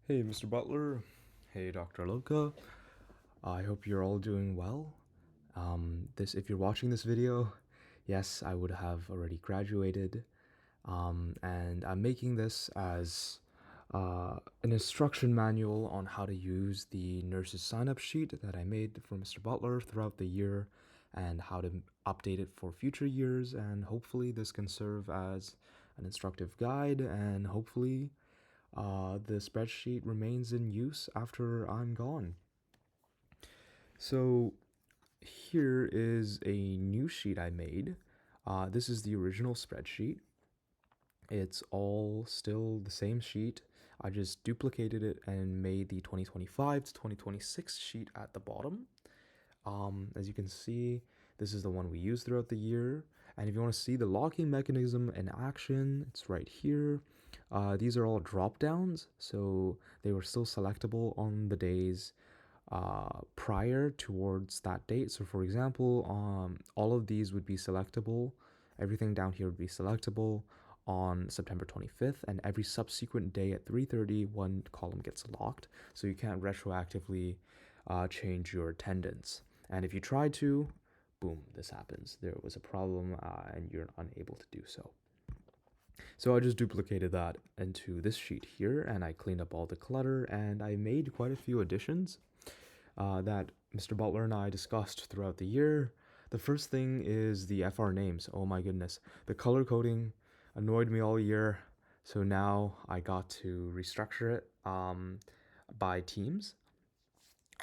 Hey, Mr. Butler. Hey, Dr. Loka. I hope you're all doing well. If you're watching this video, yes, I would have already graduated. And I'm making this as an instruction manual on how to use the nurse's sign-up sheet that I made for Mr. Butler throughout the year and how to update it for future years. And hopefully this can serve as an instructive guide, and hopefully the spreadsheet remains in use after I'm gone. So here is a new sheet I made. This is the original spreadsheet. It's all still the same sheet. I just duplicated it and made the 2025 to 2026 sheet at the bottom. As you can see, this is the one we use throughout the year. And if you want to see the locking mechanism in action, it's right here. These are all drop downs, so they were still selectable on the days prior towards that date. So for example, all of these would be selectable. Everything down here would be selectable on September 25th, and every subsequent day at 3:30, one column gets locked, so you can't retroactively change your attendance. And if you try to, boom, this happens. There was a problem and you're unable to do so. So I just duplicated that into this sheet here, and I cleaned up all the clutter, and I made quite a few additions that Mr. Butler and I discussed throughout the year. The first thing is the FR names. Oh my goodness. The color coding annoyed me all year, so now I got to restructure it by teams.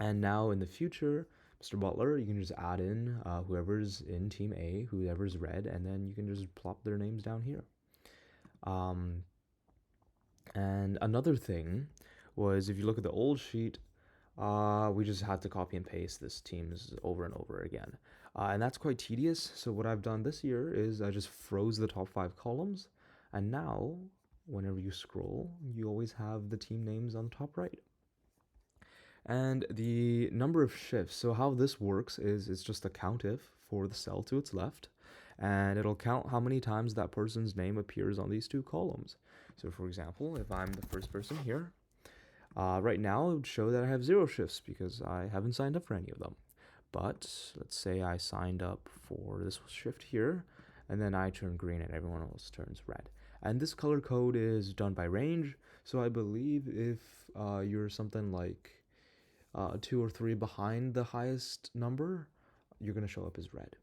And now in the future, Mr. Butler, you can just add in whoever's in Team A, whoever's red, and then you can just plop their names down here. And another thing was, if you look at the old sheet, we just had to copy and paste this teams over and over again. And that's quite tedious. So what I've done this year is I just froze the top 5 columns. And now, whenever you scroll, you always have the team names on the top right. And the number of shifts. So how this works is it's just a countif for the cell to its left, and it'll count how many times that person's name appears on these two columns. So for example, if I'm the first person here, right now it would show that I have 0 shifts because I haven't signed up for any of them. But let's say I signed up for this shift here, and then I turn green and everyone else turns red. And this color code is done by range, so I believe if you're something like 2 or 3 behind the highest number, you're going to show up as red.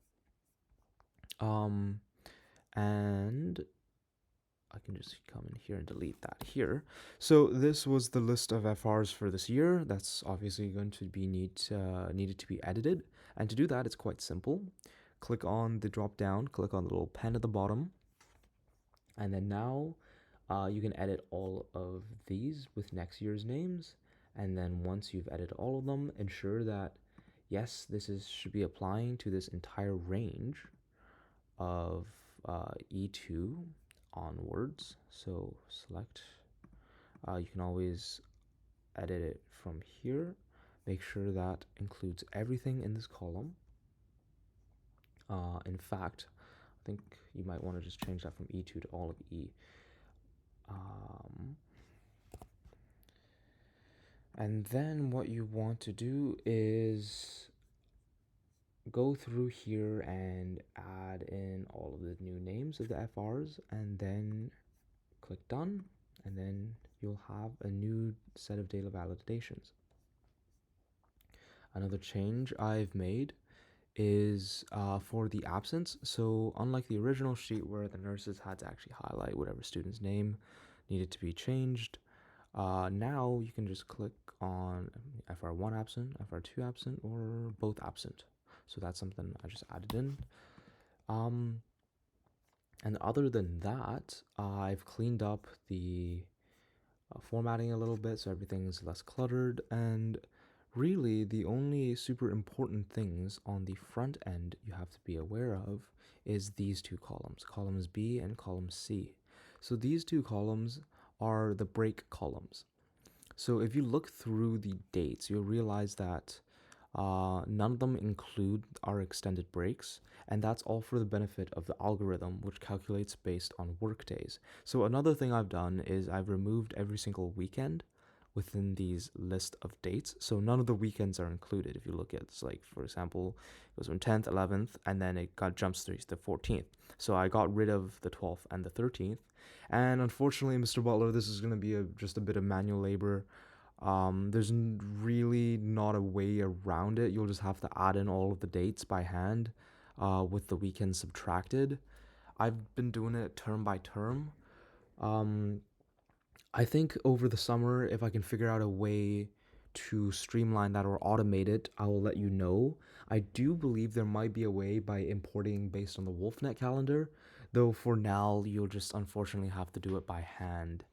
And I can just come in here and delete that here. So this was the list of FRs for this year. That's obviously going to be needed to be edited. And to do that, it's quite simple. Click on the drop down, click on the little pen at the bottom. And then now you can edit all of these with next year's names. And then once you've edited all of them, ensure that, yes, should be applying to this entire range of E2 onwards. So select, you can always edit it from here. Make sure that includes everything in this column. In fact, I think you might want to just change that from E2 to all of E. And then what you want to do is go through here and add in all of the new names of the FRs, and then click done, and then you'll have a new set of data validations. Another change I've made is for the absence. So unlike the original sheet where the nurses had to actually highlight whatever student's name needed to be changed, now you can just click on FR1 absent, FR2 absent, or both absent. So that's something I just added in. And other than that, I've cleaned up the formatting a little bit so everything's less cluttered. And really, the only super important things on the front end you have to be aware of is these two columns, columns B and column C. So these two columns are the break columns. So if you look through the dates, you'll realize that none of them include our extended breaks, and that's all for the benefit of the algorithm, which calculates based on work days. So another thing I've done is I've removed every single weekend, within these list of dates. So none of the weekends are included. If you look at, it's like, for example, it was on 10th, 11th, and then it got jumps to the 14th. So I got rid of the 12th and the 13th. And unfortunately, Mr. Butler, this is going to be just a bit of manual labor. There's really not a way around it. You'll just have to add in all of the dates by hand, with the weekend subtracted. I've been doing it term by term. Um, I think over the summer, if I can figure out a way to streamline that or automate it, I will let you know. I do believe there might be a way by importing based on the WolfNet calendar, though for now, you'll just unfortunately have to do it by hand.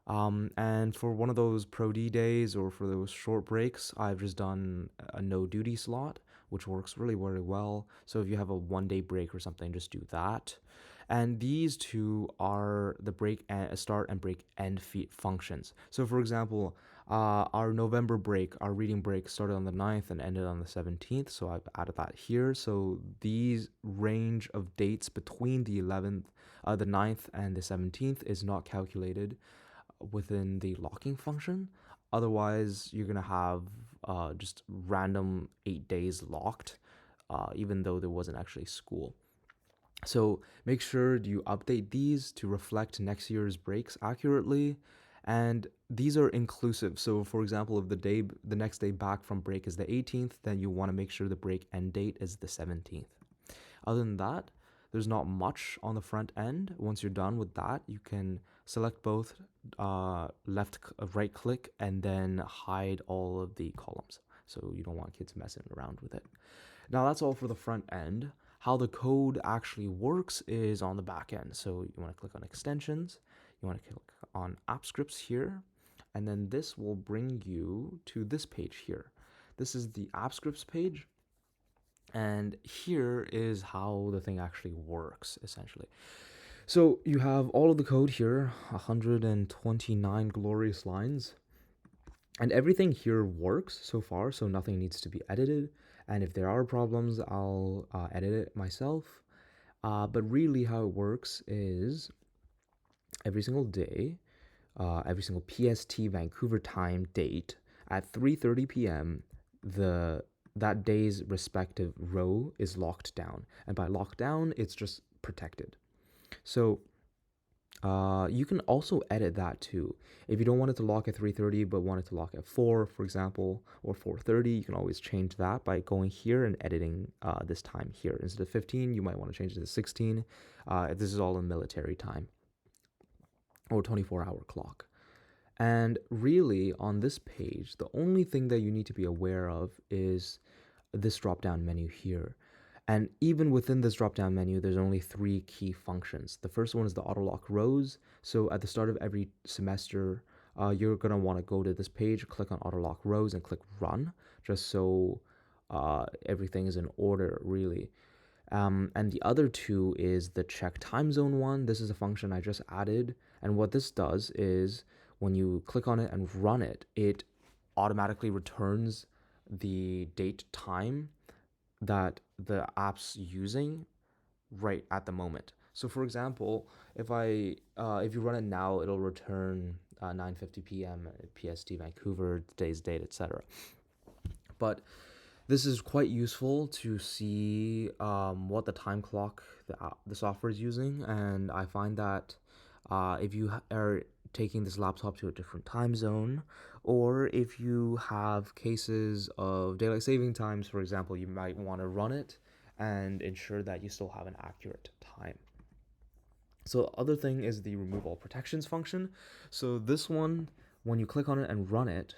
And for one of those Pro D days or for those short breaks, I've just done a no duty slot, which works really, really well. So if you have a 1 day break or something, just do that. And these two are the break and start and break end feet functions. So for example, our November break, our reading break started on the 9th and ended on the 17th. So I've added that here. So these range of dates between the 11th, the 9th and the 17th is not calculated within the locking function. Otherwise, you're gonna have just random 8 days locked, even though there wasn't actually school. So make sure you update these to reflect next year's breaks accurately. And these are inclusive. So for example, if the next day back from break is the 18th, then you want to make sure the break end date is the 17th. Other than that, there's not much on the front end. Once you're done with that, you can select both right click and then hide all of the columns. So you don't want kids messing around with it. Now that's all for the front end. How the code actually works is on the back end. So you want to click on extensions, you want to click on app scripts here, and then this will bring you to this page here. This is the app scripts page. And here is how the thing actually works, essentially. So you have all of the code here, 129 glorious lines. And everything here works so far, so nothing needs to be edited. And if there are problems, I'll edit it myself. But really how it works is every single day, every single PST Vancouver time date at 3:30 p.m., that day's respective row is locked down. And by locked down, it's just protected. So you can also edit that too. If you don't want it to lock at 3:30 but want it to lock at 4, for example, or 4:30, you can always change that by going here and editing this time here. Instead of 15, you might want to change it to 16. This is all in military time or 24-hour clock. And really, on this page, the only thing that you need to be aware of is this drop-down menu here. And even within this drop-down menu, there's only 3 key functions. The first one is the auto-lock rows. So at the start of every semester, you're going to want to go to this page, click on auto-lock rows, and click run, just so everything is in order, really. And the other 2 is the check time zone one. This is a function I just added. And what this does is when you click on it and run it, it automatically returns the date time that the app's using right at the moment. So for example, if you run it now, it'll return 9:50 p.m. PST Vancouver, today's date, etc. But this is quite useful to see what the time clock the software is using, and I find that if you are taking this laptop to a different time zone, or if you have cases of daylight saving times, for example, you might want to run it and ensure that you still have an accurate time. So the other thing is the remove all protections function. So this one, when you click on it and run it,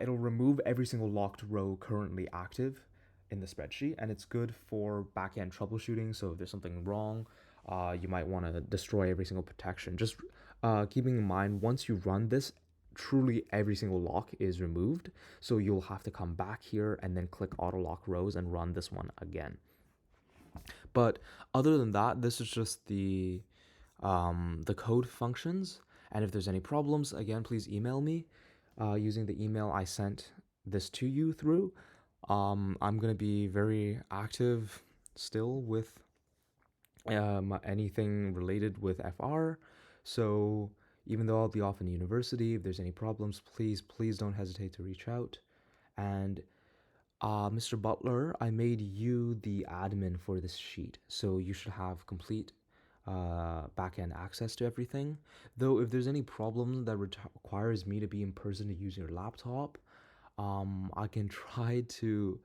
it'll remove every single locked row currently active in the spreadsheet, and it's good for back-end troubleshooting. So if there's something wrong, you might want to destroy every single protection. Just keeping in mind, once you run this, truly every single lock is removed. So you'll have to come back here and then click auto lock rows and run this one again. But other than that, this is just the code functions. And if there's any problems, again, please email me using the email I sent this to you through. I'm going to be very active still with anything related with FR. So Even though I'll be off in university, if there's any problems, please don't hesitate to reach out. And Mr. Butler, I made you the admin for this sheet, so you should have complete backend access to everything. Though, if there's any problem that requires me to be in person to use your laptop, I can try to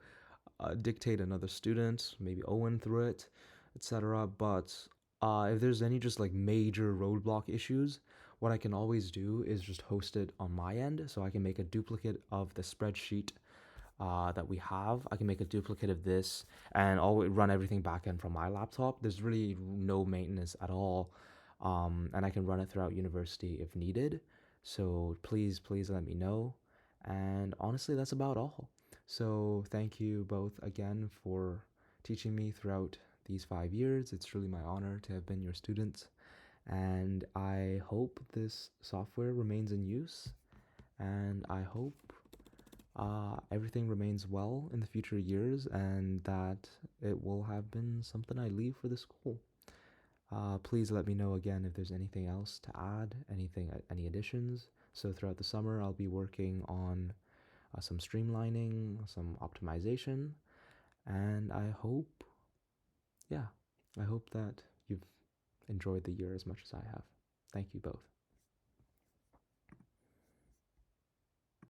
dictate another student, maybe Owen through it, etc. But if there's any just like major roadblock issues, what I can always do is just host it on my end, so I can make a duplicate of the spreadsheet that we have. I can make a duplicate of this and always run everything back end from my laptop. There's really no maintenance at all, and I can run it throughout university if needed. So please let me know. And honestly, that's about all. So thank you both again for teaching me throughout these 5 years. It's truly my honor to have been your student, and I hope this software remains in use, and I hope everything remains well in the future years, and that it will have been something I leave for the school. Please let me know again if there's anything else to add, any additions. So throughout the summer, I'll be working on some streamlining, some optimization, and yeah, I hope that you've enjoyed the year as much as I have. Thank you both.